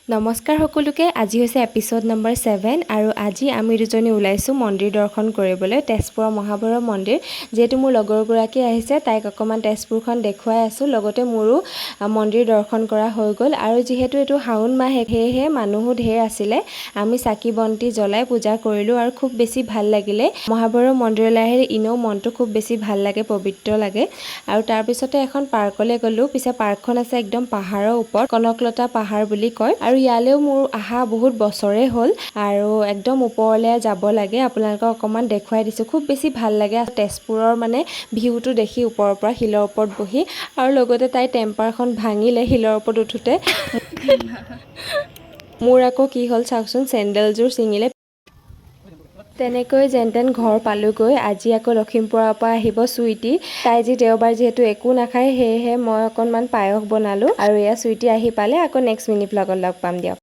নমস্কাৰ সকলোকে। আজি হৈছে এপিসোড নম্বৰ 7 আৰু আজি আমি দুজনী ওলাইছোঁ মন্দিৰ দৰ্শন কৰিবলৈ তেজপুৰৰ মহাভৈৰৱ মন্দিৰ। যেহেতু মোৰ লগৰগৰাকী আহিছে, তাইক অকণমান তেজপুৰখন দেখুৱাই আছোঁ, লগতে মোৰো মন্দিৰ দৰ্শন কৰা হৈ গ'ল। আৰু যিহেতু এইটো শাওণ মাহ, সেয়েহে মানুহো ঢেৰ আছিলে। আমি চাকি বন্তি জ্বলাই পূজা কৰিলোঁ আৰু খুব বেছি ভাল লাগিলে। মহাভৈৰৱ মন্দিৰলৈ আহিলে এনেও মনটো খুব বেছি ভাল লাগে, পবিত্ৰ লাগে। আৰু তাৰপিছতে এখন পাৰ্কলৈ গ'লোঁ। পিছে পাৰ্কখন আছে একদম পাহাৰৰ ওপৰত, কনকলতা পাহাৰ বুলি কয়। আৰু ইয়ালৈও মোৰ আহা বহুত বছৰে হ'ল আৰু একদম ওপৰলৈ যাব লাগে। আপোনালোকক অকণমান দেখুৱাই দিছোঁ, খুব বেছি ভাল লাগে তেজপুৰৰ মানে ভিউটো দেখি ওপৰৰ পৰা, শিলৰ ওপৰত বহি। আৰু লগতে তাই টেম্পাৰখন ভাঙিলে শিলৰ ওপৰত উঠোতে। মোৰ আকৌ কি হ'ল চাওকচোন, চেণ্ডেলযোৰ ছিঙিলে। তেনেকৈ যেন তেন ঘৰ পালোগৈ। আজি আকৌ লখিমপুৰৰ পৰা আহিব চুইটি। তাই আজি দেওবাৰ যিহেতু একো নাখায়, সেয়েহে মই অকণমান পায়স বনালোঁ। আৰু এয়া চুইটি আহি পালে, আকৌ নেক্সট মিনি ব্লগত লগ পাম দিয়ক।